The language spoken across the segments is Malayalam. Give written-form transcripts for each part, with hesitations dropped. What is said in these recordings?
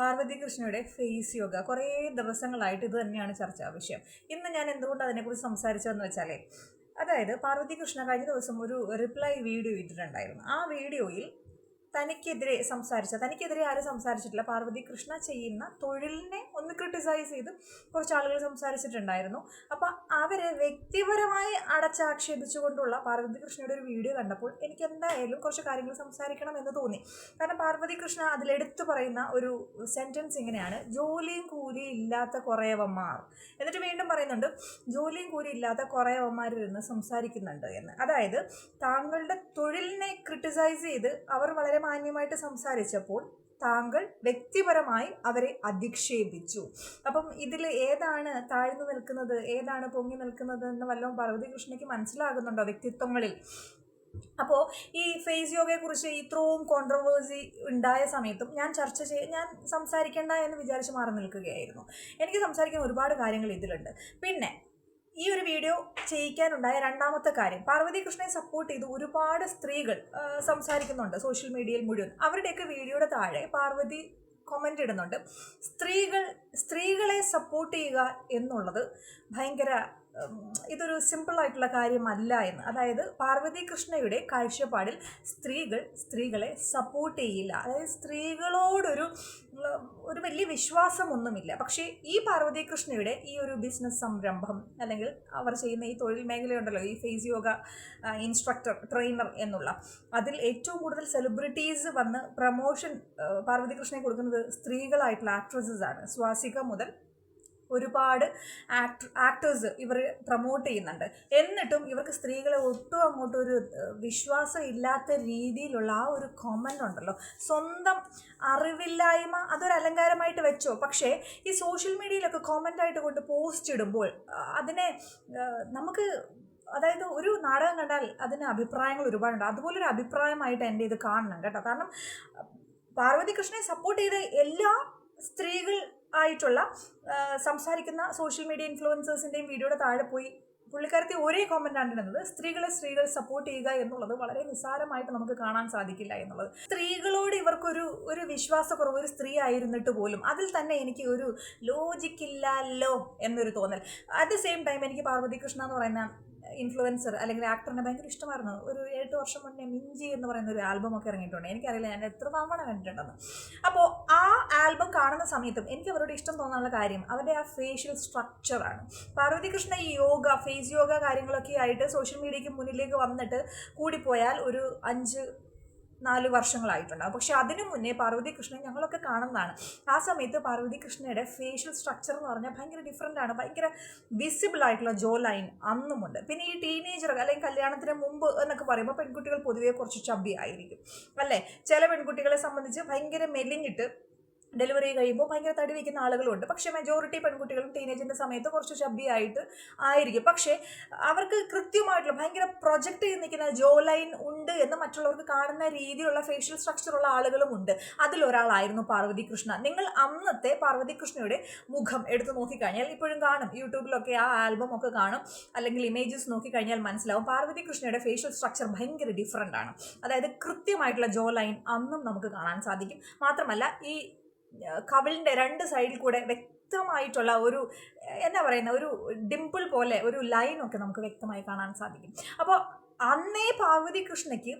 പാർവതി കൃഷ്ണയുടെ ഫേസ് യോഗ കുറേ ദിവസങ്ങളായിട്ട് ഇത് തന്നെയാണ് ചർച്ചാ വിഷയം. ഇന്ന് ഞാൻ എന്തുകൊണ്ട് അതിനെക്കുറിച്ച് സംസാരിച്ചതെന്ന് വെച്ചാലേ, അതായത് പാർവതി കൃഷ്ണ കഴിഞ്ഞ ദിവസം ഒരു റിപ്ലൈ വീഡിയോ ഇട്ടിട്ടുണ്ടായിരുന്നു. ആ വീഡിയോയിൽ തനിക്കെതിരെ ആരും സംസാരിച്ചിട്ടില്ല. പാർവതി കൃഷ്ണ ചെയ്യുന്ന തൊഴിലിനെ ഒന്ന് ക്രിട്ടിസൈസ് ചെയ്ത് കുറച്ച് ആളുകൾ സംസാരിച്ചിട്ടുണ്ടായിരുന്നു. അപ്പം അവരെ വ്യക്തിപരമായി അടച്ചാക്ഷേപിച്ചുകൊണ്ടുള്ള പാർവതി കൃഷ്ണയുടെ ഒരു വീഡിയോ കണ്ടപ്പോൾ എനിക്ക് എന്തായാലും കുറച്ച് കാര്യങ്ങൾ സംസാരിക്കണം എന്ന് തോന്നി. കാരണം പാർവതി കൃഷ്ണ അതിലെടുത്ത് പറയുന്ന ഒരു സെൻറ്റൻസ് ഇങ്ങനെയാണ്: ജോലിയും കൂലിയും ഇല്ലാത്ത കുറേവന്മാർ. എന്നിട്ട് വീണ്ടും പറയുന്നുണ്ട്, ജോലിയും കൂലിയും ഇല്ലാത്ത കുറേവന്മാരിരുന്ന് സംസാരിക്കുന്നുണ്ട് എന്ന്. അതായത് താങ്കളുടെ തൊഴിലിനെ ക്രിട്ടിസൈസ് ചെയ്ത് അവർ വളരെ മാന്യമായിട്ട് സംസാരിച്ചപ്പോൾ താങ്കൾ വ്യക്തിപരമായി അവരെ അധിക്ഷേപിച്ചു. അപ്പം ഇതിൽ ഏതാണ് താഴ്ന്നു നിൽക്കുന്നത്, ഏതാണ് പൊങ്ങി നിൽക്കുന്നത് എന്ന് വല്ലതും പാർവതി കൃഷ്ണയ്ക്ക് മനസ്സിലാകുന്നുണ്ടോ വ്യക്തിത്വങ്ങളിൽ? അപ്പോൾ ഈ ഫേസ് യോഗയെക്കുറിച്ച് ഇത്രയും കോൺട്രവേഴ്സി ഉണ്ടായ സമയത്തും ഞാൻ സംസാരിക്കേണ്ട എന്ന് വിചാരിച്ച് മാറി നിൽക്കുകയായിരുന്നു. എനിക്ക് സംസാരിക്കാൻ ഒരുപാട് കാര്യങ്ങൾ ഇതിലുണ്ട്. പിന്നെ ഈ ഒരു വീഡിയോ ചെയ്യിക്കാനുണ്ടായ രണ്ടാമത്തെ കാര്യം, പാർവതി കൃഷ്ണയെ സപ്പോർട്ട് ചെയ്ത് ഒരുപാട് സ്ത്രീകൾ സംസാരിക്കുന്നുണ്ട് സോഷ്യൽ മീഡിയയിൽ മുഴുവൻ. അവരുടെയൊക്കെ വീഡിയോയുടെ താഴെ പാർവതി കമൻ്റ് ഇടുന്നുണ്ട്, സ്ത്രീകളെ സപ്പോർട്ട് ചെയ്യുക എന്നുള്ളത് ഭയങ്കര ഇതൊരു സിമ്പിളായിട്ടുള്ള കാര്യമല്ല എന്ന്. അതായത് പാർവതി കൃഷ്ണയുടെ കാഴ്ചപ്പാടിൽ സ്ത്രീകളെ സപ്പോർട്ട് ചെയ്യില്ല. അതായത് സ്ത്രീകളോടൊരു വലിയ വിശ്വാസമൊന്നുമില്ല. പക്ഷേ ഈ പാർവതി കൃഷ്ണയുടെ ഈ ഒരു ബിസിനസ് സംരംഭം അല്ലെങ്കിൽ അവർ ചെയ്യുന്ന ഈ തൊഴിൽ മേഖലയുണ്ടല്ലോ, ഈ ഫേസ് യോഗ ഇൻസ്ട്രക്ടർ, ട്രെയിനർ എന്നുള്ള, അതിൽ ഏറ്റവും കൂടുതൽ സെലിബ്രിറ്റീസ് വന്ന് പ്രമോഷൻ പാർവതി കൃഷ്ണയെ കൊടുക്കുന്നത് സ്ത്രീകളായിട്ടുള്ള ആക്ട്രസസ് ആണ്. സ്വാസിക മുതൽ ഒരുപാട് ആക്ടേഴ്സ് ഇവർ പ്രൊമോട്ട് ചെയ്യുന്നുണ്ട്. എന്നിട്ടും ഇവർക്ക് സ്ത്രീകളെ ഒട്ടും അങ്ങോട്ടും ഒരു വിശ്വാസം ഇല്ലാത്ത രീതിയിലുള്ള ആ ഒരു കമൻ്റ് ഉണ്ടല്ലോ, സ്വന്തം അറിവില്ലായ്മ അതൊരു അലങ്കാരമായിട്ട് വെച്ചോ. പക്ഷേ ഈ സോഷ്യൽ മീഡിയയിലൊക്കെ കമൻ്റായിട്ട് കൊണ്ട് പോസ്റ്റ് ഇടുമ്പോൾ അതിനെ നമുക്ക്, അതായത് ഒരു നാടകം കണ്ടാൽ അതിന് അഭിപ്രായങ്ങൾ ഒരുപാടുണ്ട്. അതുപോലൊരു അഭിപ്രായമായിട്ട് എൻ്റെ ഇത് കാണണം കേട്ടോ. കാരണം പാർവതി കൃഷ്ണയെ സപ്പോർട്ട് ചെയ്ത എല്ലാ സ്ത്രീകൾ ആയിട്ടുള്ള സംസാരിക്കുന്ന സോഷ്യൽ മീഡിയ ഇൻഫ്ലുവൻസേഴ്സിൻ്റെയും വീഡിയോയുടെ താഴെ പോയി പുള്ളിക്കാരത്തി ഒരേ കോമൻ്റാണ് ഇടുന്നത്: സ്ത്രീകൾ സപ്പോർട്ട് ചെയ്യുക എന്നുള്ളത് വളരെ നിസ്സാരമായിട്ട് നമുക്ക് കാണാൻ സാധിക്കില്ല എന്നുള്ളത്. സ്ത്രീകളോട് ഇവർക്കൊരു വിശ്വാസക്കുറവ്, ഒരു സ്ത്രീ ആയിരുന്നിട്ട് പോലും അതിൽ തന്നെ എനിക്ക് ഒരു ലോജിക്കില്ലല്ലോ എന്നൊരു തോന്നൽ. അറ്റ് ദ സെയിം ടൈം എനിക്ക് പാർവതി കൃഷ്ണ എന്ന് പറയുന്ന ഇൻഫ്ലുവൻസർ അല്ലെങ്കിൽ ആക്ടറിനെ ഭയങ്കര ഇഷ്ടമായിരുന്നു. ഒരു 7 വർഷം മുന്നേ മിഞ്ചി എന്ന് പറയുന്ന ഒരു ആൽബമൊക്കെ ഇറങ്ങിയിട്ടുണ്ട്. എനിക്കറിയില്ല ഞാൻ എത്ര തവണ കണ്ടിട്ടുണ്ടെന്ന്. അപ്പോൾ ആ ആൽബം കാണുന്ന സമയത്തും എനിക്ക് അവരോട് ഇഷ്ടം തോന്നാനുള്ള കാര്യം അവരുടെ ആ ഫേഷ്യൽ സ്ട്രക്ചറാണ്. പാർവതി കൃഷ്ണ ഈ ഫേസ് യോഗ കാര്യങ്ങളൊക്കെ ആയിട്ട് സോഷ്യൽ മീഡിയയ്ക്ക് മുന്നിലേക്ക് വന്നിട്ട് കൂടിപ്പോയാൽ ഒരു 4 വർഷങ്ങളായിട്ടുണ്ടാകും. പക്ഷെ അതിനു മുന്നേ പാർവതി കൃഷ്ണ ഞങ്ങളൊക്കെ കാണുന്നതാണ്. ആ സമയത്ത് പാർവതി കൃഷ്ണയുടെ ഫേഷ്യൽ സ്ട്രക്ചർ എന്ന് പറഞ്ഞാൽ ഭയങ്കര ഡിഫറെൻ്റ് ആണ്. ഭയങ്കര വിസിബിൾ ആയിട്ടുള്ള ജോ ലൈൻ അന്നുമുണ്ട്. പിന്നെ ഈ ടീനേജർ അല്ലെങ്കിൽ കല്യാണത്തിന് മുമ്പ് എന്നൊക്കെ പറയുമ്പോൾ പെൺകുട്ടികൾ പൊതുവെ കുറച്ച് ചബ്ബി ആയിരിക്കും അല്ലേ. ചില പെൺകുട്ടികളെ സംബന്ധിച്ച് ഭയങ്കര മെലിഞ്ഞിട്ട് ഡെലിവറി കഴിയുമ്പോൾ ഭയങ്കര തടി വയ്ക്കുന്ന ആളുകളുണ്ട്. പക്ഷേ മെജോറിറ്റി പെൺകുട്ടികളും ടീനേജിൻ്റെ സമയത്ത് കുറച്ച് ചബ്ബി ആയിരിക്കും. പക്ഷേ അവർക്ക് കൃത്യമായിട്ടുള്ള ഭയങ്കര പ്രൊജക്റ്റ് ചെയ്ത് നിൽക്കുന്ന ജോ ലൈൻ ഉണ്ട് എന്ന് മറ്റുള്ളവർക്ക് കാണുന്ന രീതിയിലുള്ള ഫേഷ്യൽ സ്ട്രക്ചറുള്ള ആളുകളും ഉണ്ട്. അതിലൊരാളായിരുന്നു പാർവതി കൃഷ്ണ. നിങ്ങൾ അന്നത്തെ പാർവതി കൃഷ്ണയുടെ മുഖം എടുത്ത് നോക്കിക്കഴിഞ്ഞാൽ ഇപ്പോഴും കാണും, യൂട്യൂബിലൊക്കെ ആ ആൽബം ഒക്കെ കാണും, അല്ലെങ്കിൽ ഇമേജസ് നോക്കിക്കഴിഞ്ഞാൽ മനസ്സിലാവും പാർവതി കൃഷ്ണയുടെ ഫേഷ്യൽ സ്ട്രക്ചർ ഭയങ്കര ഡിഫറെൻ്റ് ആണ്. അതായത് കൃത്യമായിട്ടുള്ള ജോ ലൈൻ അന്നും നമുക്ക് കാണാൻ സാധിക്കും. മാത്രമല്ല ഈ കവിളിൻ്റെ 2 സൈഡിൽ കൂടെ വ്യക്തമായിട്ടുള്ള ഒരു ഒരു ഡിംപിൾ പോലെ ഒരു ലൈനൊക്കെ നമുക്ക് വ്യക്തമായി കാണാൻ സാധിക്കും. അപ്പോൾ അന്നേ പാർവതി കൃഷ്ണയ്ക്ക്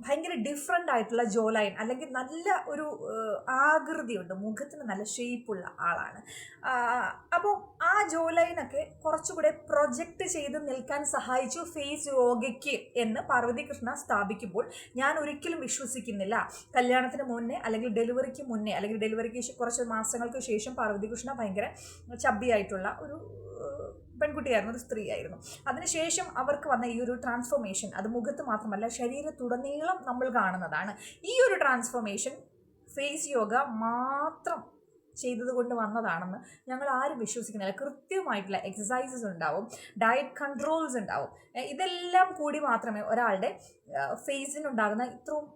ഭയങ്കര ഡിഫറെൻ്റ് ആയിട്ടുള്ള ജോ ലൈൻ അല്ലെങ്കിൽ നല്ല ഒരു ആകൃതിയുണ്ട്, മുഖത്തിന് നല്ല ഷേപ്പുള്ള ആളാണ്. അപ്പോൾ ആ ജോ ലൈനൊക്കെ കുറച്ചുകൂടെ പ്രൊജക്റ്റ് ചെയ്ത് നിൽക്കാൻ സഹായിച്ചു ഫേസ് യോഗയ്ക്ക് എന്ന് പാർവതി കൃഷ്ണ സ്ഥാപിക്കുമ്പോൾ ഞാൻ ഒരിക്കലും വിശ്വസിക്കുന്നില്ല കല്യാണത്തിന് മുന്നേ അല്ലെങ്കിൽ ഡെലിവറിക്ക് മുന്നേ അല്ലെങ്കിൽ ഡെലിവറിക്ക് കുറച്ച് മാസങ്ങൾക്ക് ശേഷം പാർവതി കൃഷ്ണ ഭയങ്കര ചബ്ബിയായിട്ടുള്ള ഒരു പെൺകുട്ടിയായിരുന്നു, ഒരു സ്ത്രീയായിരുന്നു. അതിനുശേഷം അവർക്ക് വന്ന ഈ ഒരു ട്രാൻസ്ഫോർമേഷൻ അത് മുഖത്ത് മാത്രമല്ല ശരീരത്തുടനീളം നമ്മൾ കാണുന്നതാണ്. ഈ ഒരു ട്രാൻസ്ഫോർമേഷൻ ഫേസ് യോഗ മാത്രം ചെയ്തതുകൊണ്ട് വന്നതാണെന്ന് ഞങ്ങൾ ആരും വിശ്വസിക്കുന്നില്ല. കൃത്യമായിട്ടുള്ള എക്സസൈസസ് ഉണ്ടാവും, ഡയറ്റ് കൺട്രോൾസ് ഉണ്ടാവും. ഇതെല്ലാം കൂടി മാത്രമേ ഒരാളുടെ ഫേസിനുണ്ടാകുന്ന ഇത്രയും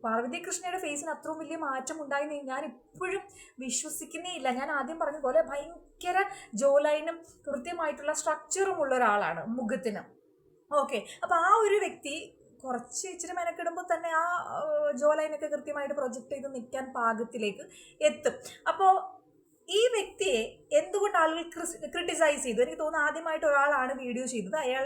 പാർവതി കൃഷ്ണയുടെ ഫേസിന് അത്രയും വലിയ മാറ്റം ഉണ്ടായെന്ന് ഞാൻ ഇപ്പോഴും വിശ്വസിക്കുന്നേ ഇല്ല. ഞാൻ ആദ്യം പറഞ്ഞ പോലെ ഭയങ്കര ജോ ലൈനും കൃത്യമായിട്ടുള്ള സ്ട്രക്ചറും ഉള്ള ഒരാളാണ് മുഖത്തിന്. ഓക്കെ, അപ്പോൾ ആ ഒരു വ്യക്തി കുറച്ച് ഇച്ചിരി മെനക്കിടുമ്പോൾ തന്നെ ആ ജോ ലൈനൊക്കെ കൃത്യമായിട്ട് പ്രൊജക്റ്റ് ചെയ്ത് നിൽക്കാൻ പാകത്തിലേക്ക് എത്തും. അപ്പോൾ ഈ വ്യക്തിയെ എന്തുകൊണ്ട് ആളുകൾ ക്രിട്ടിസൈസ് ചെയ്തു? എനിക്ക് തോന്നുന്നു ആദ്യമായിട്ട് ഒരാളാണ് വീഡിയോ ചെയ്തത്. അയാൾ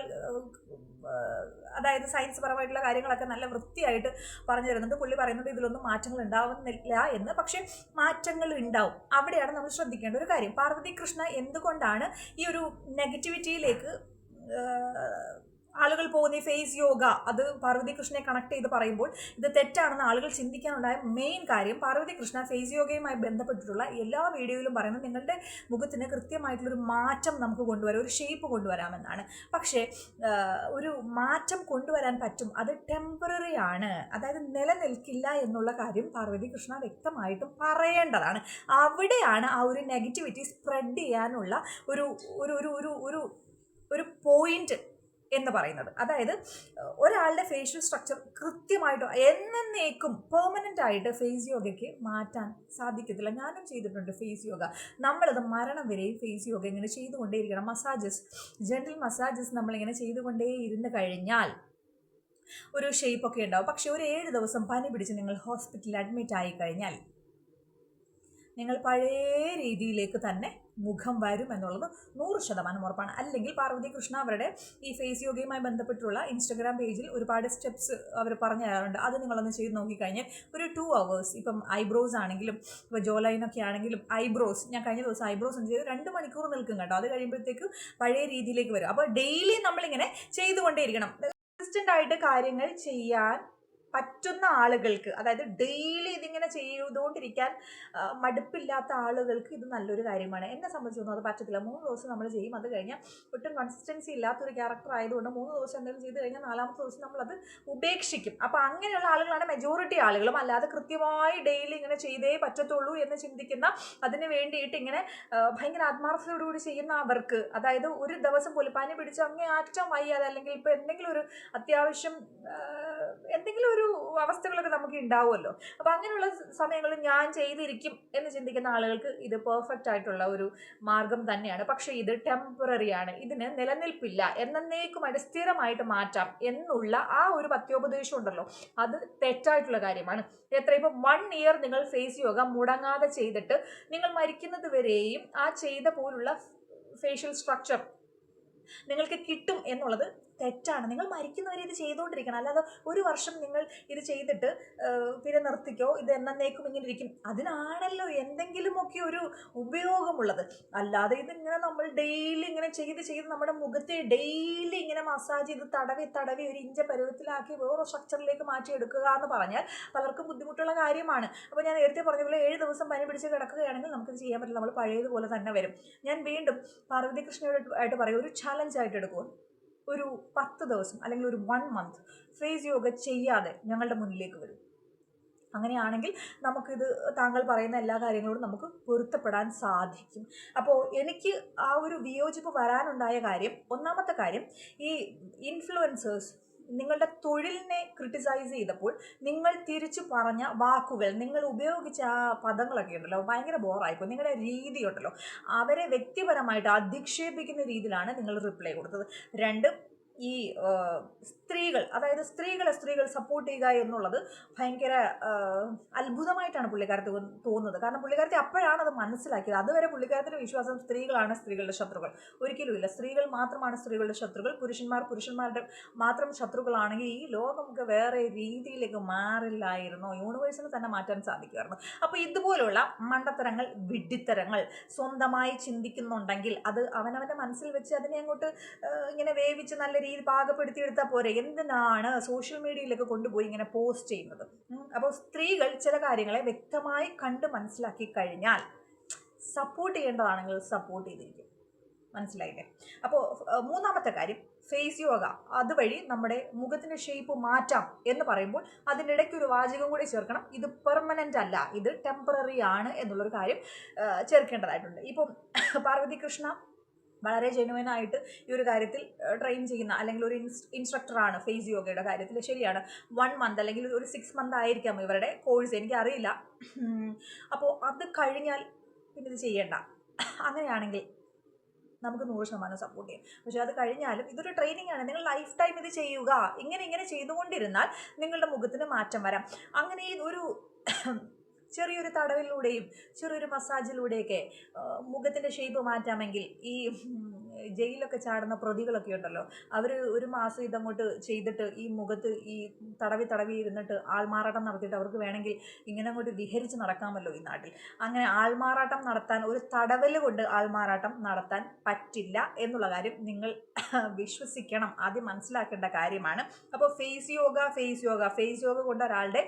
അതായത് സയൻസ് പരമായിട്ടുള്ള കാര്യങ്ങളൊക്കെ നല്ല വൃത്തിയായിട്ട് പറഞ്ഞു തരുന്നുണ്ട്. പുള്ളി പറയുന്നുണ്ട് ഇതിലൊന്നും മാറ്റങ്ങൾ ഉണ്ടാവുന്നില്ല എന്ന്. പക്ഷേ മാറ്റങ്ങൾ ഉണ്ടാവും. അവിടെയാണ് നമ്മൾ ശ്രദ്ധിക്കേണ്ട ഒരു കാര്യം. പാർവതി കൃഷ്ണ എന്തുകൊണ്ടാണ് ഈ ഒരു നെഗറ്റിവിറ്റിയിലേക്ക് ആളുകൾ പോകുന്ന ഈ ഫേസ് യോഗ, അത് പാർവതി കൃഷ്ണയെ കണക്ട് ചെയ്ത് പറയുമ്പോൾ ഇത് തെറ്റാണെന്ന് ആളുകൾ ചിന്തിക്കാനുണ്ടായ മെയിൻ കാര്യം, പാർവതി കൃഷ്ണ ഫേസ് യോഗയുമായി ബന്ധപ്പെട്ടിട്ടുള്ള എല്ലാ വീഡിയോയിലും പറയുന്നത് നിങ്ങളുടെ മുഖത്തിന് കൃത്യമായിട്ടുള്ളൊരു മാറ്റം നമുക്ക് കൊണ്ടുവരാം, ഒരു ഷേപ്പ് കൊണ്ടുവരാമെന്നാണ്. പക്ഷേ ഒരു മാറ്റം കൊണ്ടുവരാൻ പറ്റും, അത് ടെമ്പററി ആണ്, അതായത് നിലനിൽക്കില്ല എന്നുള്ള കാര്യം പാർവതി കൃഷ്ണ വ്യക്തമായിട്ടും പറയേണ്ടതാണ്. അവിടെയാണ് ആ ഒരു നെഗറ്റിവിറ്റി സ്പ്രെഡ് ചെയ്യാനുള്ള ഒരു ഒരു ഒരു ഒരു ഒരു പോയിന്റ് എന്ന് പറയുന്നത്. അതായത് ഒരാളുടെ ഫേഷ്യൽ സ്ട്രക്ചർ കൃത്യമായിട്ട് എന്നേക്കും പെർമനൻ്റ് ആയിട്ട് ഫേസ് യോഗയ്ക്ക് മാറ്റാൻ സാധിക്കത്തില്ല. ഞാനും ചെയ്തിട്ടുണ്ട് ഫേസ് യോഗ. നമ്മളത് മരണം വരെയും ഫേസ് യോഗ ഇങ്ങനെ ചെയ്തുകൊണ്ടേയിരിക്കണം. മസാജസ്, ജെൻറൽ മസാജസ് നമ്മളിങ്ങനെ ചെയ്തുകൊണ്ടേ ഇരുന്ന് കഴിഞ്ഞാൽ ഒരു ഷേപ്പൊക്കെ ഉണ്ടാവും. പക്ഷേ ഒരു 7 ദിവസം പനി പിടിച്ച് നിങ്ങൾ ഹോസ്പിറ്റലിൽ അഡ്മിറ്റ് ആയി കഴിഞ്ഞാൽ നിങ്ങൾ പഴയ രീതിയിലേക്ക് തന്നെ മുഖം വരും എന്നുള്ളത് 100% ഉറപ്പാണ്. അല്ലെങ്കിൽ പാർവതി കൃഷ്ണ അവരുടെ ഈ ഫേസ് യോഗയുമായി ബന്ധപ്പെട്ടുള്ള ഇൻസ്റ്റഗ്രാം പേജിൽ ഒരുപാട് സ്റ്റെപ്സ് അവർ പറഞ്ഞു തരാറുണ്ട്. അത് നിങ്ങളൊന്ന് ചെയ്ത് നോക്കിക്കഴിഞ്ഞാൽ ഒരു 2 hours, ഇപ്പം ഐബ്രോസ് ആണെങ്കിലും ഇപ്പോൾ ജോ ലൈനൊക്കെ ആണെങ്കിലും ഐബ്രോസ്, ഞാൻ കഴിഞ്ഞ ദിവസം ഐബ്രോസ് ഒന്ന് ചെയ്ത് 2 മണിക്കൂർ നിൽക്കും കേട്ടോ. അത് കഴിയുമ്പോഴത്തേക്ക് പഴയ രീതിയിലേക്ക് വരും. അപ്പോൾ ഡെയിലി നമ്മളിങ്ങനെ ചെയ്തുകൊണ്ടേയിരിക്കണം. കൺസിസ്റ്റൻ്റ് ആയിട്ട് കാര്യങ്ങൾ ചെയ്യാൻ പറ്റുന്ന ആളുകൾക്ക്, അതായത് ഡെയിലി ഇതിങ്ങനെ ചെയ്തുകൊണ്ടിരിക്കാൻ മടുപ്പില്ലാത്ത ആളുകൾക്ക് ഇത് നല്ലൊരു കാര്യമാണ്. എന്നെ സംബന്ധിച്ചൊന്നും അത് പറ്റത്തില്ല. 3 ദിവസം നമ്മൾ ചെയ്യും, അത് കഴിഞ്ഞാൽ ഒട്ടും കൺസിസ്റ്റൻസി ഇല്ലാത്തൊരു ക്യാരക്ടർ ആയതുകൊണ്ട് 3 ദിവസം എന്തെങ്കിലും ചെയ്ത് കഴിഞ്ഞാൽ 4ാമത്തെ ദിവസം നമ്മളത് ഉപേക്ഷിക്കും. അപ്പോൾ അങ്ങനെയുള്ള ആളുകളാണ് മെജോറിറ്റി ആളുകളും. അല്ലാതെ കൃത്യമായി ഡെയിലി ഇങ്ങനെ ചെയ്തേ പറ്റത്തുള്ളൂ എന്ന് ചിന്തിക്കുന്ന, അതിന് വേണ്ടിയിട്ട് ഇങ്ങനെ ഭയങ്കര ആത്മാർത്ഥതയോടുകൂടി ചെയ്യുന്ന അവർക്ക്, അതായത് ഒരു ദിവസം പോലും പനി പിടിച്ച് അങ്ങേ അറ്റം വയ്യാതെ, അല്ലെങ്കിൽ ഇപ്പോൾ എന്തെങ്കിലും ഒരു അത്യാവശ്യം എന്തെങ്കിലും ഒരു അവസ്ഥകളൊക്കെ നമുക്ക് ഉണ്ടാവുമല്ലോ. അപ്പോൾ അങ്ങനെയുള്ള സമയങ്ങളിൽ ഞാൻ ചെയ്തിരിക്കും എന്ന് ചിന്തിക്കുന്ന ആളുകൾക്ക് ഇത് പെർഫെക്റ്റ് ആയിട്ടുള്ള ഒരു മാർഗം തന്നെയാണ്. പക്ഷേ ഇത് ടെമ്പററി ആണ്, ഇതിന് നിലനിൽപ്പില്ല, എന്നേക്കുമായിട്ട് സ്ഥിരമായിട്ട് മാറ്റാം എന്നുള്ള ആ ഒരു പത്യോപദേശം ഉണ്ടല്ലോ, അത് തെറ്റായിട്ടുള്ള കാര്യമാണ്. ഇപ്പോൾ 1 year നിങ്ങൾ ഫേസ് യോഗ മുടങ്ങാതെ ചെയ്തിട്ട് നിങ്ങൾ മരിക്കുന്നത് വരെയും ആ ചെയ്ത പോലുള്ള ഫേഷ്യൽ സ്ട്രക്ചർ നിങ്ങൾക്ക് കിട്ടും എന്നുള്ളത് തെറ്റാണ്. നിങ്ങൾ മരിക്കുന്നവരെ ഇത് ചെയ്തുകൊണ്ടിരിക്കണം. അല്ലാതെ 1 വർഷം നിങ്ങൾ ഇത് ചെയ്തിട്ട് പിന്നെ നിർത്തിക്കോ, ഇത് എന്നേക്കും ഇങ്ങനെ ഇരിക്കും, അതിനാണല്ലോ എന്തെങ്കിലുമൊക്കെ ഒരു ഉപയോഗമുള്ളത്. അല്ലാതെ ഇതിങ്ങനെ നമ്മൾ ഡെയിലി ഇങ്ങനെ ചെയ്ത് നമ്മുടെ മുഖത്തെ ഡെയിലി ഇങ്ങനെ മസാജ് ചെയ്ത് തടവി ഒരു ഇഞ്ച പരുവത്തിലാക്കി വേറെ സ്ട്രക്ചറിലേക്ക് മാറ്റിയെടുക്കുക എന്ന് പറഞ്ഞാൽ പലർക്കും ബുദ്ധിമുട്ടുള്ള കാര്യമാണ്. അപ്പോൾ ഞാൻ നേരത്തെ പറഞ്ഞ പോലെ 7 ദിവസം പനി പിടിച്ച് കിടക്കുകയാണെങ്കിൽ നമുക്കിത് ചെയ്യാൻ പറ്റില്ല, നമ്മൾ പഴയതുപോലെ തന്നെ വരും. ഞാൻ വീണ്ടും പാർവതി കൃഷ്ണയോടായിട്ട് പറയും, ഒരു ചാലഞ്ച് ആയിട്ട് എടുക്കും. ഒരു 10 ദിവസം അല്ലെങ്കിൽ ഒരു 1 month ഫേസ് യോഗ ചെയ്യാതെ ഞങ്ങളുടെ മുന്നിലേക്ക് വരും. അങ്ങനെയാണെങ്കിൽ നമുക്കിത് താങ്കൾ പറയുന്ന എല്ലാ കാര്യങ്ങളോടും നമുക്ക് പൊരുത്തപ്പെടാൻ സാധിക്കും. അപ്പോൾ എനിക്ക് ആ ഒരു വിയോജിപ്പ് വരാനുണ്ടായ കാര്യം, ഒന്നാമത്തെ കാര്യം, ഈ ഇൻഫ്ലുവൻസേഴ്സ് നിങ്ങളുടെ തൊഴിലിനെ ക്രിട്ടിസൈസ് ചെയ്തപ്പോൾ നിങ്ങൾ തിരിച്ചു പറഞ്ഞ വാക്കുകൾ, നിങ്ങൾ ഉപയോഗിച്ച ആ പദങ്ങളൊക്കെ ഉണ്ടല്ലോ, ഭയങ്കര ബോറായിപ്പോൾ. നിങ്ങളുടെ രീതി ഉണ്ടല്ലോ, അവരെ വ്യക്തിപരമായിട്ട് അധിക്ഷേപിക്കുന്ന രീതിയിലാണ് നിങ്ങൾ റിപ്ലൈ കൊടുത്തത്. 2, ഈ സ്ത്രീകൾ, അതായത് സ്ത്രീകൾ സപ്പോർട്ട് ചെയ്യുക എന്നുള്ളത് ഭയങ്കര അത്ഭുതമായിട്ടാണ് പുള്ളിക്കാരത്തി തോന്നുന്നത്. കാരണം പുള്ളിക്കാരത്തി അപ്പോഴാണ് അത് മനസ്സിലാക്കിയത്. അതുവരെ പുള്ളിക്കാരത്തിൻ്റെ വിശ്വാസം സ്ത്രീകളാണ് സ്ത്രീകളുടെ ശത്രുക്കൾ. ഒരിക്കലുമില്ല. സ്ത്രീകൾ മാത്രമാണ് സ്ത്രീകളുടെ ശത്രുക്കൾ. പുരുഷന്മാരുടെ മാത്രം ശത്രുക്കളാണെങ്കിൽ ഈ ലോകമൊക്കെ വേറെ രീതിയിലേക്ക് മാറില്ലായിരുന്നോ, യൂണിവേഴ്സിനെ തന്നെ മാറ്റാൻ സാധിക്കുമായിരുന്നു. അപ്പോൾ ഇതുപോലുള്ള മണ്ടത്തരങ്ങൾ, വിഡ്ഢിത്തരങ്ങൾ സ്വന്തമായി ചിന്തിക്കുന്നുണ്ടെങ്കിൽ അത് അവനവൻ്റെ മനസ്സിൽ വെച്ച് അതിനെ അങ്ങോട്ട് ഇങ്ങനെ വേവിച്ച് നല്ല രീതി പാകപ്പെടുത്തിയെടുത്താൽ പോരെ. എന്തിനാണ് സോഷ്യൽ മീഡിയയിലൊക്കെ കൊണ്ടുപോയി ഇങ്ങനെ പോസ്റ്റ് ചെയ്യുന്നത്? അപ്പോൾ സ്ത്രീകൾ ചില കാര്യങ്ങളെ വ്യക്തമായി കണ്ട് മനസ്സിലാക്കി കഴിഞ്ഞാൽ സപ്പോർട്ട് ചെയ്യേണ്ടതാണെങ്കിൽ സപ്പോർട്ട് ചെയ്തിരിക്കും. മനസ്സിലായില്ലേ? അപ്പോൾ 3ാമത്തെ കാര്യം, ഫേസ് യോഗ അതുവഴി നമ്മുടെ മുഖത്തിൻ്റെ ഷേപ്പ് മാറ്റാം എന്ന് പറയുമ്പോൾ അതിനിടയ്ക്ക് ഒരു വാചകം കൂടി ചേർക്കണം, ഇത് പെർമനൻ്റ് അല്ല, ഇത് ടെമ്പററി ആണ് എന്നുള്ളൊരു കാര്യം ചേർക്കേണ്ടതായിട്ടുണ്ട്. ഇപ്പം പാർവതി കൃഷ്ണ വളരെ ജെനുവനായിട്ട് ഈ ഒരു കാര്യത്തിൽ ട്രെയിൻ ചെയ്യുന്ന അല്ലെങ്കിൽ ഒരു ഇൻസ്ട്രക്ടറാണ് ഫേസ് യോഗയുടെ കാര്യത്തിൽ. ശരിയാണ്, 1 month അല്ലെങ്കിൽ ഒരു 6 month ആയിരിക്കാം ഇവരുടെ കോഴ്സ്, എനിക്കറിയില്ല. അപ്പോൾ അത് കഴിഞ്ഞാൽ പിന്നെ ഇത് ചെയ്യേണ്ട. അങ്ങനെയാണെങ്കിൽ നമുക്ക് 100% സപ്പോർട്ട് ചെയ്യും. പക്ഷെ അത് കഴിഞ്ഞാലും ഇതൊരു ട്രെയിനിങ് ആണ്. നിങ്ങൾ ലൈഫ് ടൈം ഇത് ചെയ്യുക. ഇങ്ങനെ ചെയ്തുകൊണ്ടിരുന്നാൽ നിങ്ങളുടെ മുഖത്തിന് മാറ്റം വരാം. അങ്ങനെ ഒരു ചെറിയൊരു തടവിലൂടെയും ചെറിയൊരു മസാജിലൂടെയൊക്കെ മുഖത്തിൻ്റെ ഷേപ്പ് മാറ്റാമെങ്കിൽ ഈ ജയിലിലൊക്കെ ചാടുന്ന പ്രതികളൊക്കെ ഉണ്ടല്ലോ, അവർ ഒരു മാസം ഇതങ്ങോട്ട് ചെയ്തിട്ട് ഈ മുഖത്ത് ഈ തടവി ഇരുന്നിട്ട് ആൾമാറാട്ടം നടത്തിയിട്ട് അവർക്ക് വേണമെങ്കിൽ ഇങ്ങനെ അങ്ങോട്ട് വിഹരിച്ച് നടക്കാമല്ലോ ഈ നാട്ടിൽ. അങ്ങനെ ആൾമാറാട്ടം നടത്താൻ, ഒരു തടവൽ കൊണ്ട് ആൾമാറാട്ടം നടത്താൻ പറ്റില്ല എന്നുള്ള കാര്യം നിങ്ങൾ വിശ്വസിക്കണം. ആദ്യം മനസ്സിലാക്കേണ്ട കാര്യമാണ്. അപ്പോൾ ഫേസ് യോഗ കൊണ്ട് ഒരാളുടെ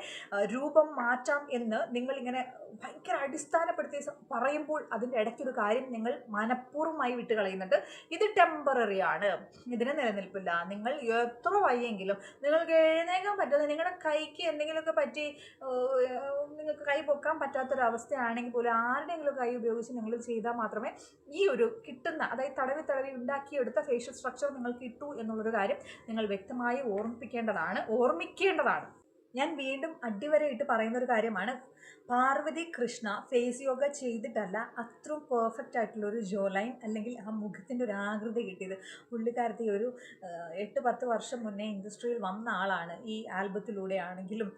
രൂപം മാറ്റാം എന്ന് നിങ്ങളിങ്ങനെ ഭയങ്കര അടിസ്ഥാനപ്പെടുത്തി പറയുമ്പോൾ അതിൻ്റെ ഇടയ്ക്കൊരു കാര്യം നിങ്ങൾ മനഃപൂർവ്വമായി വിട്ട് കളയുന്നുണ്ട്. ഇത് ടെമ്പററി ആണ്, ഇതിന് നിലനിൽപ്പില്ല. നിങ്ങൾ എത്ര വയ്യെങ്കിലും നിങ്ങൾക്ക് എഴുന്നേക്കാൻ പറ്റാതെ നിങ്ങളുടെ കൈക്ക് എന്തെങ്കിലുമൊക്കെ പറ്റി നിങ്ങൾക്ക് കൈ പൊക്കാൻ പറ്റാത്തൊരവസ്ഥയാണെങ്കിൽ പോലും ആരുടെയെങ്കിലും കൈ ഉപയോഗിച്ച് നിങ്ങൾ ചെയ്താൽ മാത്രമേ ഈ ഒരു കിട്ടുന്ന, അതായത് തടവി ഉണ്ടാക്കിയെടുത്ത ഫേഷ്യൽ സ്ട്രക്ചർ നിങ്ങൾക്ക് കിട്ടൂ എന്നുള്ളൊരു കാര്യം നിങ്ങൾ വ്യക്തമായി ഓർമ്മിക്കേണ്ടതാണ്. ഞാൻ വീണ്ടും അടിവരയിട്ട് പറയുന്നൊരു കാര്യമാണ്, പാർവതി കൃഷ്ണ ഫേസ് യോഗ ചെയ്തിട്ടല്ല അത്രയും പെർഫെക്റ്റ് ആയിട്ടുള്ളൊരു ജോ ലൈൻ അല്ലെങ്കിൽ ആ മുഖത്തിൻ്റെ ഒരു ആകൃതി കിട്ടിയത്. പുള്ളിക്കാരത്തി ഒരു 8-10 വർഷം മുന്നേ ഇൻഡസ്ട്രിയിൽ വന്ന ആളാണ്. ഈ ആൽബത്തിലൂടെ ആണെങ്കിലും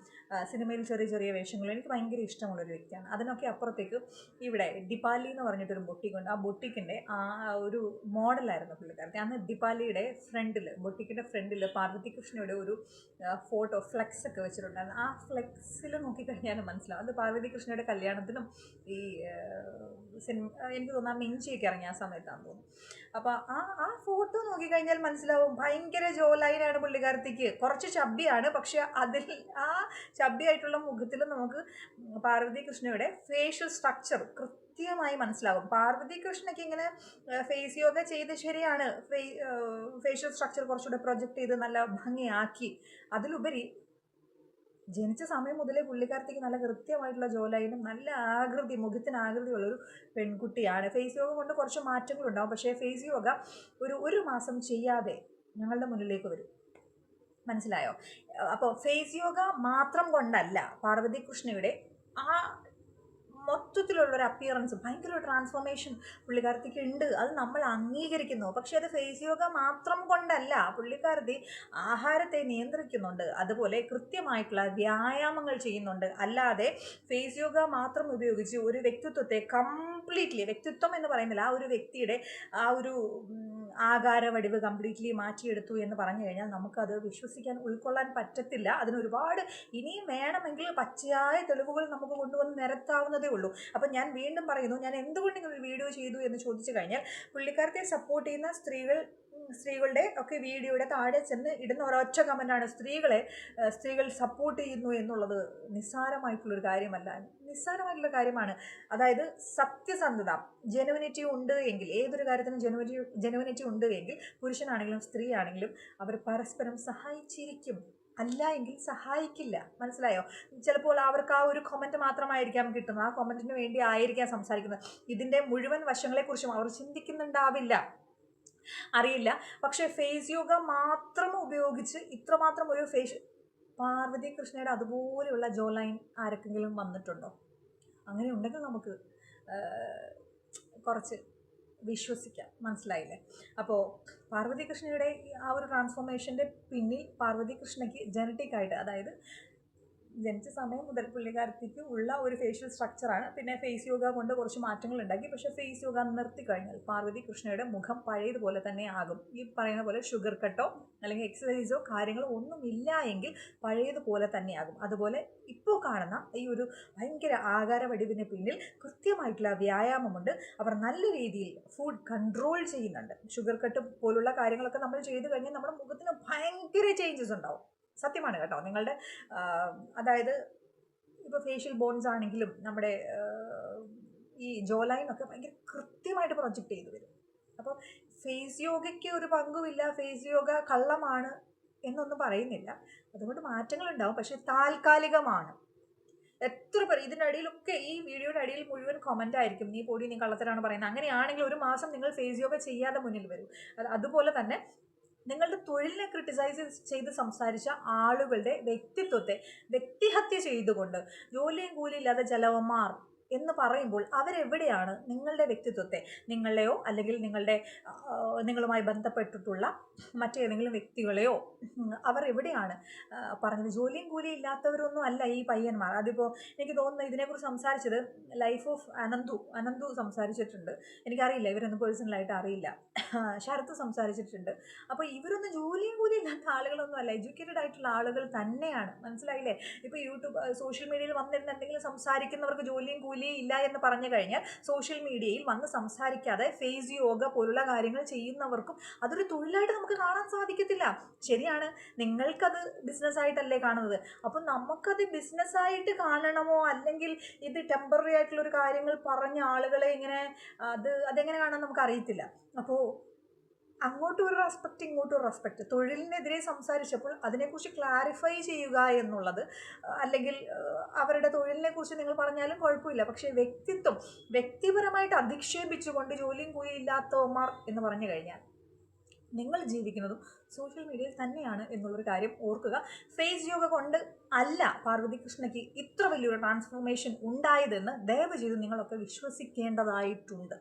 സിനിമയിൽ ചെറിയ വേഷങ്ങളും എനിക്ക് ഭയങ്കര ഇഷ്ടമുള്ളൊരു വ്യക്തിയാണ്. അതിനൊക്കെ അപ്പുറത്തേക്ക് ഇവിടെ ഡിപ്പാലി എന്ന് പറഞ്ഞിട്ടൊരു ബൊട്ടിക്കുണ്ട്. ആ ബൊട്ടിക്കിൻ്റെ ആ ഒരു മോഡലായിരുന്നു പുള്ളിക്കാരത്തി. അന്ന് ഡിപ്പാലിയുടെ ബൊട്ടിക്കിൻ്റെ ഫ്രണ്ടിൽ പാർവതി കൃഷ്ണയുടെ ഒരു ഫോട്ടോ ഫ്ലെക്സ് ഒക്കെ വെച്ചിട്ടുണ്ടായിരുന്നു. ആ ഫ്ലെക്സിൽ നോക്കിക്കഴിഞ്ഞാൽ മനസ്സിലാവും അത് പാർവതി കൃഷ്ണയുടെ കല്യാണത്തിനും ഈ സിനിമ, എനിക്ക് തോന്നുന്നു മിഞ്ചിയൊക്കെ ഇറങ്ങിയ ആ സമയത്താണെന്ന് തോന്നുന്നു. അപ്പോൾ ആ ഫോട്ടോ നോക്കിക്കഴിഞ്ഞാൽ മനസ്സിലാവും ഭയങ്കര ജോ ലൈനാണ് പുള്ളിക്കാരത്തിക്ക്. കുറച്ച് ചബ്ബിയാണ്, പക്ഷെ അതിൽ ആ ചബ്ബിയായിട്ടുള്ള മുഖത്തിൽ നമുക്ക് പാർവതി കൃഷ്ണയുടെ ഫേഷ്യൽ സ്ട്രക്ചർ കൃത്യമായി മനസ്സിലാകും. പാർവതി കൃഷ്ണയ്ക്ക് ഇങ്ങനെ ഫേസ് യോഗ ചെയ്ത് ശരിയാണ്, ഫേഷ്യൽ സ്ട്രക്ചർ കുറച്ചുകൂടെ പ്രൊജക്റ്റ് ചെയ്ത് നല്ല ഭംഗിയാക്കി. അതിലുപരി ജനിച്ച സമയം മുതലേ പുള്ളിക്കാരത്തേക്ക് നല്ല കൃത്യമായിട്ടുള്ള ജോലൈനും നല്ല ആകൃതി, മുഖത്തിന് ആകൃതിയുള്ളൊരു പെൺകുട്ടിയാണ്. ഫേസ് യോഗ കൊണ്ട് കുറച്ച് മാറ്റങ്ങളുണ്ടാവും. പക്ഷേ ഫേസ് യോഗ ഒരു മാസം ചെയ്യാതെ ഞങ്ങളുടെ മുന്നിലേക്ക് വരും. മനസ്സിലായോ? അപ്പോൾ ഫേസ് യോഗ മാത്രം കൊണ്ടല്ല പാർവതി കൃഷ്ണയുടെ ആ മൊത്തത്തിലുള്ളൊരു അപ്പിയറൻസ്, ഭയങ്കര ഒരു ട്രാൻസ്ഫോർമേഷൻ പുള്ളിക്കാരത്തിക്ക് ഉണ്ട്. അത് നമ്മൾ അംഗീകരിക്കുന്നു. പക്ഷേ അത് ഫേസ് യോഗ മാത്രം കൊണ്ടല്ല. പുള്ളിക്കാരത്തി ആഹാരത്തെ നിയന്ത്രിക്കുന്നുണ്ട്, അതുപോലെ കൃത്യമായിട്ടുള്ള വ്യായാമങ്ങൾ ചെയ്യുന്നുണ്ട്. അല്ലാതെ ഫേസ് യോഗ മാത്രം ഉപയോഗിച്ച് ഒരു വ്യക്തിത്വത്തെ കംപ്ലീറ്റ്ലി, വ്യക്തിത്വം എന്ന് പറയുന്നില്ല, ആ ഒരു വ്യക്തിയുടെ ആ ഒരു ആകാര വടിവ് കംപ്ലീറ്റ്ലി മാറ്റിയെടുത്തു എന്ന് പറഞ്ഞു കഴിഞ്ഞാൽ നമുക്കത് വിശ്വസിക്കാൻ, ഉൾക്കൊള്ളാൻ പറ്റത്തില്ല. അതിനൊരുപാട് ഇനിയും വേണമെങ്കിൽ പച്ചയായ തെളിവുകൾ നമുക്ക് കൊണ്ടുവന്ന് നിരത്താവുന്നതേ ഉള്ളൂ. അപ്പം ഞാൻ വീണ്ടും പറയുന്നു, ഞാൻ എന്തുകൊണ്ട് ഇങ്ങനെ ഒരു വീഡിയോ ചെയ്തു എന്ന് ചോദിച്ചു കഴിഞ്ഞാൽ, പുള്ളിക്കാരത്തെ സപ്പോർട്ട് ചെയ്യുന്ന സ്ത്രീകളുടെ ഒക്കെ വീഡിയോയുടെ താഴെ ചെന്ന് ഇടുന്ന ഒരൊറ്റ കമൻറ്റാണ് സ്ത്രീകൾ സപ്പോർട്ട് ചെയ്യുന്നു എന്നുള്ളത്. നിസ്സാരമായിട്ടുള്ളൊരു കാര്യമാണ്. അതായത് സത്യസന്ധത, ജെനുവിനിറ്റി ഉണ്ട് എങ്കിൽ, ഏതൊരു കാര്യത്തിനും ജെനുവിനിറ്റി ഉണ്ട് എങ്കിൽ പുരുഷനാണെങ്കിലും സ്ത്രീ ആണെങ്കിലും അവർ പരസ്പരം സഹായിച്ചിരിക്കും. അല്ല എങ്കിൽ സഹായിക്കില്ല. മനസ്സിലായോ? ചിലപ്പോൾ അവർക്ക് ആ ഒരു കമൻറ്റ് മാത്രമായിരിക്കാം കിട്ടുന്നത്, ആ കമൻറ്റിന് വേണ്ടി ആയിരിക്കാം സംസാരിക്കുന്നത്. ഇതിൻ്റെ മുഴുവൻ വശങ്ങളെക്കുറിച്ചും അവർ ചിന്തിക്കുന്നുണ്ടാവില്ല, അറിയില്ല. പക്ഷേ ഫേസ് യോഗ മാത്രം ഉപയോഗിച്ച് ഇത്രമാത്രം ഒരു പാർവതി കൃഷ്ണയുടെ അതുപോലെയുള്ള ജോ ലൈൻ ആർക്കെങ്കിലും വന്നിട്ടുണ്ടോ? അങ്ങനെ ഉണ്ടെങ്കിൽ നമുക്ക് കുറച്ച് വിശ്വസിക്കാം. മനസ്സിലായില്ലേ? അപ്പോൾ പാർവതി കൃഷ്ണയുടെ ആ ഒരു ട്രാൻസ്ഫോർമേഷൻ്റെ പിന്നിൽ പാർവതി കൃഷ്ണയ്ക്ക് ജനറ്റിക്കായിട്ട്, അതായത് ജനിച്ച സമയം മുതൽ പുള്ളിക്കാരത്തിക്ക് ഉള്ള ഒരു ഫേഷ്യൽ സ്ട്രക്ചറാണ്. പിന്നെ ഫേസ് യോഗ കൊണ്ട് കുറച്ച് മാറ്റങ്ങൾ ഉണ്ടാക്കി. പക്ഷേ ഫേസ് യോഗ നിർത്തി കഴിഞ്ഞാൽ പാർവതി കൃഷ്ണയുടെ മുഖം പഴയതുപോലെ തന്നെ ആകും. ഈ പറയുന്ന പോലെ ഷുഗർ കട്ടോ അല്ലെങ്കിൽ എക്സസൈസോ കാര്യങ്ങളോ ഒന്നുമില്ല എങ്കിൽ പഴയതുപോലെ തന്നെയാകും. അതുപോലെ ഇപ്പോൾ കാണുന്ന ഈ ഒരു ഭയങ്കര ആകാര വടിവിന് പിന്നിൽ കൃത്യമായിട്ടുള്ള വ്യായാമമുണ്ട്. അവർ നല്ല രീതിയിൽ ഫുഡ് കൺട്രോൾ ചെയ്യുന്നുണ്ട്. ഷുഗർ കട്ട് പോലുള്ള കാര്യങ്ങളൊക്കെ നമ്മൾ ചെയ്ത് കഴിഞ്ഞാൽ നമ്മുടെ മുഖത്തിന് ഭയങ്കര ചേഞ്ചസ് ഉണ്ടാവും. സത്യമാണ് കേട്ടോ. നിങ്ങളുടെ അതായത് ഇപ്പോൾ ഫേഷ്യൽ ബോൺസ് ആണെങ്കിലും നമ്മുടെ ഈ ജോ ലൈനൊക്കെ ഭയങ്കര കൃത്യമായിട്ട് പ്രൊജക്റ്റ് ചെയ്ത് വരും. അപ്പോൾ ഫേസ് യോഗയ്ക്ക് ഒരു പങ്കുമില്ല, ഫേസ് യോഗ കള്ളമാണ് എന്നൊന്നും പറയുന്നില്ല. അതുകൊണ്ട് മാറ്റങ്ങളുണ്ടാവും, പക്ഷേ താൽക്കാലികമാണ്. എത്ര പേർ ഇതിൻ്റെ അടിയിലൊക്കെ, ഈ വീഡിയോയുടെ അടിയിൽ മുഴുവൻ കമൻ്റ് ആയിരിക്കും, നീ പൊടി, നീ കള്ളത്തരാണ് പറയുന്നത്. അങ്ങനെയാണെങ്കിൽ ഒരു മാസം നിങ്ങൾ ഫേസ് യോഗ ചെയ്യാതെ മുന്നിൽ വരും. അതുപോലെ തന്നെ നിങ്ങളുടെ തൊഴിലിനെ ക്രിട്ടിസൈസ് ചെയ്ത് സംസാരിച്ച ആളുകളുടെ വ്യക്തിത്വത്തെ വ്യക്തിഹത്യ ചെയ്തുകൊണ്ട്, ജോലിയും കൂലിയില്ലാതെ ചിലവന്മാർ എന്ന് പറയുമ്പോൾ അവരെവിടെയാണ് നിങ്ങളുടെ വ്യക്തിത്വത്തെ, നിങ്ങളെയോ അല്ലെങ്കിൽ നിങ്ങളുമായി ബന്ധപ്പെട്ടിട്ടുള്ള മറ്റേതെങ്കിലും വ്യക്തികളെയോ അവർ എവിടെയാണ് പറഞ്ഞത്? ജോലിയും കൂലിയും ഇല്ലാത്തവരൊന്നും അല്ല ഈ പയ്യന്മാർ. അതിപ്പോൾ എനിക്ക് തോന്നുന്നു ഇതിനെക്കുറിച്ച് സംസാരിച്ചത് ലൈഫ് ഓഫ് അനന്തു സംസാരിച്ചിട്ടുണ്ട്. എനിക്കറിയില്ല, ഇവരൊന്നും പേഴ്സണലായിട്ട് അറിയില്ല. ശരത്ത് സംസാരിച്ചിട്ടുണ്ട്. അപ്പോൾ ഇവരൊന്നും ജോലിയും കൂലിയും ഇല്ലാത്ത ആളുകളൊന്നും അല്ല, എഡ്യൂക്കേറ്റഡ് ആയിട്ടുള്ള ആളുകൾ തന്നെയാണ്. മനസ്സിലായില്ലേ? ഇപ്പോൾ യൂട്യൂബ് സോഷ്യൽ മീഡിയയിൽ വന്നിരുന്ന് എന്തെങ്കിലും സംസാരിക്കുന്നവർക്ക് ജോലിയും കൂലിയും ഇല്ല എന്ന് പറഞ്ഞു കഴിഞ്ഞാൽ സോഷ്യൽ മീഡിയയിൽ വന്ന് സംസാരിക്കാതെ ഫേസ് യോഗ പോലുള്ള കാര്യങ്ങൾ ചെയ്യുന്നവർക്കും അതൊരു തൊഴിലായിട്ട് നമുക്ക് കാണാൻ സാധിക്കത്തില്ല. ശരിയാണ്, നിങ്ങൾക്കത് ബിസിനസ്സായിട്ടല്ലേ കാണുന്നത്. അപ്പം നമുക്കത് ബിസിനസ്സായിട്ട് കാണണമോ അല്ലെങ്കിൽ ഇത് ടെമ്പററി ആയിട്ടുള്ളൊരു കാര്യങ്ങൾ പറഞ്ഞ ആളുകളെ ഇങ്ങനെ അതെങ്ങനെ കാണാൻ നമുക്ക് അറിയത്തില്ല. അപ്പോൾ അങ്ങോട്ടും ഒരു റെസ്പെക്റ്റ് ഇങ്ങോട്ടും ഒരു റെസ്പെക്റ്റ്. തൊഴിലിനെതിരെ സംസാരിച്ചപ്പോൾ അതിനെക്കുറിച്ച് ക്ലാരിഫൈ ചെയ്യുക എന്നുള്ളത്, അല്ലെങ്കിൽ അവരുടെ തൊഴിലിനെ കുറിച്ച് നിങ്ങൾ പറഞ്ഞാലും കുഴപ്പമില്ല. പക്ഷേ വ്യക്തിപരമായിട്ട് അധിക്ഷേപിച്ചുകൊണ്ട് ജോലിയും കൂലിയും ഇല്ലാത്തവന്മാർ എന്ന് പറഞ്ഞു കഴിഞ്ഞാൽ നിങ്ങൾ ജീവിക്കുന്നതും സോഷ്യൽ മീഡിയയിൽ തന്നെയാണ് എന്നുള്ളൊരു കാര്യം ഓർക്കുക. ഫേസ് യോഗ കൊണ്ട് അല്ല പാർവതി കൃഷ്ണയ്ക്ക് ഇത്ര വലിയൊരു ട്രാൻസ്ഫോർമേഷൻ ഉണ്ടായതെന്ന് ദയവ് ചെയ്ത് നിങ്ങളൊക്കെ വിശ്വസിക്കേണ്ടതായിട്ടുണ്ട്.